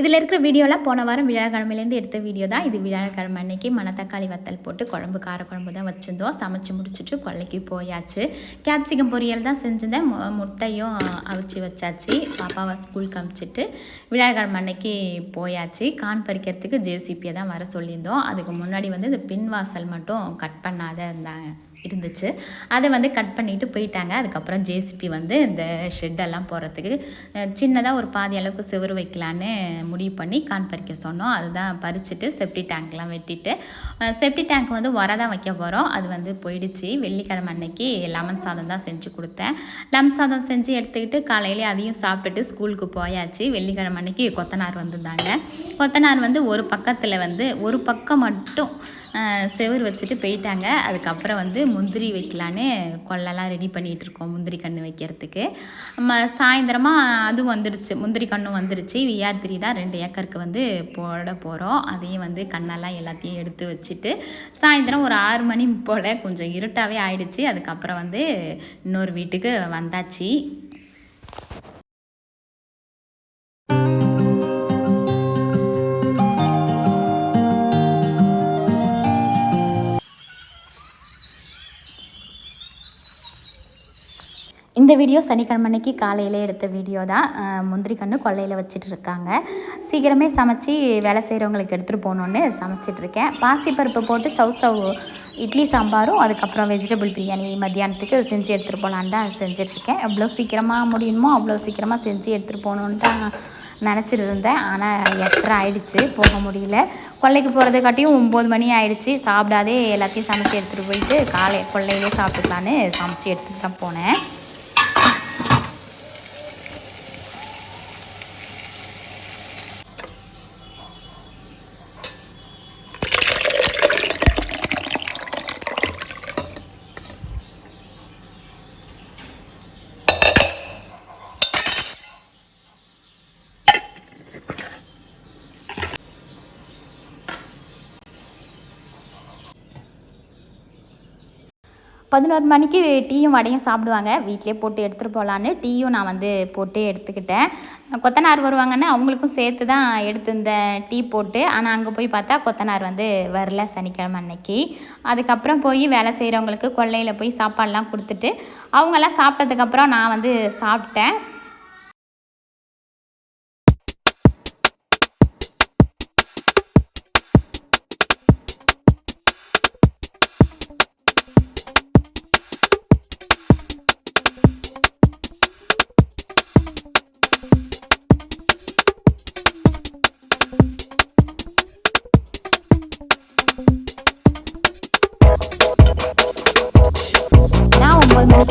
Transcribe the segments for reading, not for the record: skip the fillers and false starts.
இதில் இருக்கிற வீடியோலாம் போன வாரம் வியாழக்கிழமையிலேருந்து எடுத்த வீடியோ தான். இது வியாழக்கிழமை அன்னைக்கு மணத்தக்காளி வத்தல் போட்டு குழம்பு காரக்குழம்பு தான் வச்சுருந்தோம். சமைச்சு முடிச்சுட்டு கொல்லைக்கு போயாச்சு. கேப்சிகம் பொரியல் தான் செஞ்சுருந்தேன். முட்டையும் அவிச்சு வச்சாச்சு. பாப்பாவை ஸ்கூலுக்கு அனுப்பிச்சிட்டு வியாழக்கிழமை அன்னைக்கு போயாச்சு. கான் பறிக்கிறதுக்கு ஜேசிபியை தான் வர சொல்லியிருந்தோம். அதுக்கு முன்னாடி வந்து இந்த பின் வாசல் மட்டும் கட் பண்ணாத இருந்துச்சு. அதை வந்து கட் பண்ணிவிட்டு போயிட்டாங்க. அதுக்கப்புறம் ஜேசிபி வந்து இந்த ஷெட்டெல்லாம் போகிறதுக்கு சின்னதாக ஒரு பாதி அளவுக்கு செவுறு வைக்கலான்னு முடிவு பண்ணி கான் பறிக்க சொன்னோம். அதுதான் பறிச்சுட்டு செப்டி டேங்க்லாம் வெட்டிட்டு செப்டி டேங்க் வந்து தான் வைக்க போகிறோம். அது வந்து போயிடுச்சு. வெள்ளிக்கிழமை அன்னைக்கு லெமன் சாதம் தான் செஞ்சு கொடுத்தேன். லெமன் சாதம் செஞ்சு எடுத்துக்கிட்டு காலையிலே அதையும் சாப்பிட்டுட்டு ஸ்கூலுக்கு போயாச்சு. வெள்ளிக்கிழமை அன்னைக்கு கொத்தனார் வந்திருந்தாங்க. கொத்தனார் வந்து ஒரு பக்கத்தில் வந்து ஒரு பக்கம் மட்டும் செவுறு வச்சுட்டு போயிட்டாங்க. அதுக்கப்புறம் வந்து முந்திரி வைக்கலான்னு கொல்லெல்லாம் ரெடி பண்ணிகிட்டு இருக்கோம். முந்திரி கன்று வைக்கிறதுக்கு சாயந்தரமாக அதுவும் வந்துடுச்சு. முந்திரி கன்றும் வந்துடுச்சு. விஆர்3 தான் 2 ஏக்கருக்கு வந்து போட போகிறோம். அதையும் வந்து கண்ணெல்லாம் எல்லாத்தையும் எடுத்து வச்சுட்டு சாயந்தரம் ஒரு 6 மணி போல் கொஞ்சம் இருட்டாகவே ஆயிடுச்சு. அதுக்கப்புறம் வந்து இன்னொரு வீட்டுக்கு வந்தாச்சு. இந்த வீடியோ சனிக்கிழமை அன்னைக்கு காலையில் எடுத்த வீடியோ தான். முந்திரி கன்று கொல்லையில் வச்சுட்டு இருக்காங்க. சீக்கிரமே சமைச்சி வேலை செய்கிறவங்களுக்கு எடுத்துகிட்டு போகணுன்னு சமைச்சிட்ருக்கேன். பாசிப்பருப்பு போட்டு சவ் இட்லி சாம்பாரும் அதுக்கப்புறம் வெஜிடபிள் பிரியாணி மத்தியானத்துக்கு செஞ்சு எடுத்துகிட்டு போகலான்னு தான் செஞ்சிட்ருக்கேன். எவ்வளோ சீக்கிரமாக முடியுமோ அவ்வளோ சீக்கிரமாக செஞ்சு எடுத்துகிட்டு போகணுன்னு தான் நினச்சிட்டு இருந்தேன். ஆனால் 8:30 ஆகிடுச்சு, போக முடியல. கொல்லைக்கு போகிறதுக்காட்டியும் 9 மணி ஆகிடுச்சு. சாப்பிடாதே எல்லாத்தையும் சமைச்சு எடுத்துகிட்டு போயிட்டு கொல்லையிலே சாப்பிட்டுக்கலான்னு சமைச்சு எடுத்துகிட்டு தான் போனேன். பதினோரு மணிக்கு டீயும் வடையும் சாப்பிடுவாங்க. வீட்டிலே போட்டு எடுத்துகிட்டு போகலான்னு டீயும் நான் வந்து போட்டு எடுத்துக்கிட்டேன். கொத்தனார் வருவாங்கன்னு அவங்களுக்கும் சேர்த்து தான் எடுத்திருந்தேன் டீ போட்டு. ஆனால் அங்கே போய் பார்த்தா கொத்தனார் வந்து வரல சனிக்கிழமை அன்னைக்கு. அதுக்கப்புறம் போய் வேலை செய்கிறவங்களுக்கு கொல்லையில் போய் சாப்பாடெலாம் கொடுத்துட்டு அவங்கெல்லாம் சாப்பிட்டதுக்கப்புறம் நான் வந்து சாப்பிட்டேன்.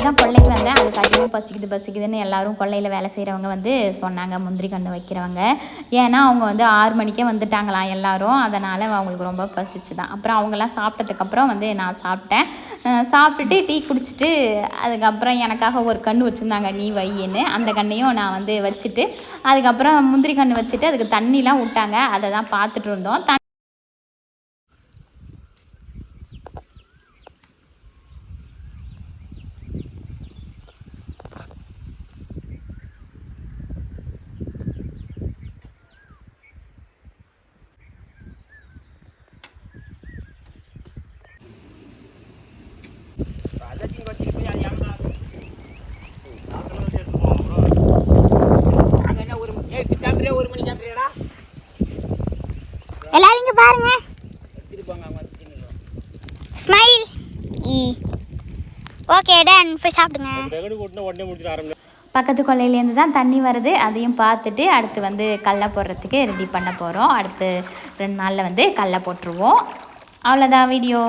தான் கொல்லைக்கு வந்தேன். அதுக்கு அதிகமாக பசிக்குதுன்னு எல்லோரும் கொல்லையில் வேலை செய்கிறவங்க வந்து சொன்னாங்க, முந்திரி கன்று வைக்கிறவங்க. ஏன்னா அவங்க வந்து 6 மணிக்கே வந்துட்டாங்களாம் எல்லோரும். அதனால் அவங்களுக்கு ரொம்ப பசிச்சு தான். அப்புறம் அவங்கெல்லாம் சாப்பிட்டதுக்கப்புறம் வந்து நான் சாப்பிட்டேன். சாப்பிட்டுட்டு டீ குடிச்சிட்டு அதுக்கப்புறம் எனக்காக ஒரு கன்று வச்சுருந்தாங்க, நீ வையின்னு. அந்த கன்றையும் நான் வந்து வச்சுட்டு அதுக்கப்புறம் முந்திரி கன்று வச்சுட்டு அதுக்கு தண்ணிலாம் விட்டாங்க. அதை தான் பார்த்துட்டு இருந்தோம். எல்லாரும் இங்க பாருங்க. ஸ்மைல். ஓகே டன், போய் சாப்பிடுங்க. பக்கத்து கொல்லையிலேருந்து தான் தண்ணி வருது. அதையும் பார்த்துட்டு அடுத்து வந்து கடலை போடுறதுக்கு ரெடி பண்ண போகிறோம். அடுத்து 2 நாளில் வந்து கடலை போட்டுருவோம். அவ்வளோதான் வீடியோ.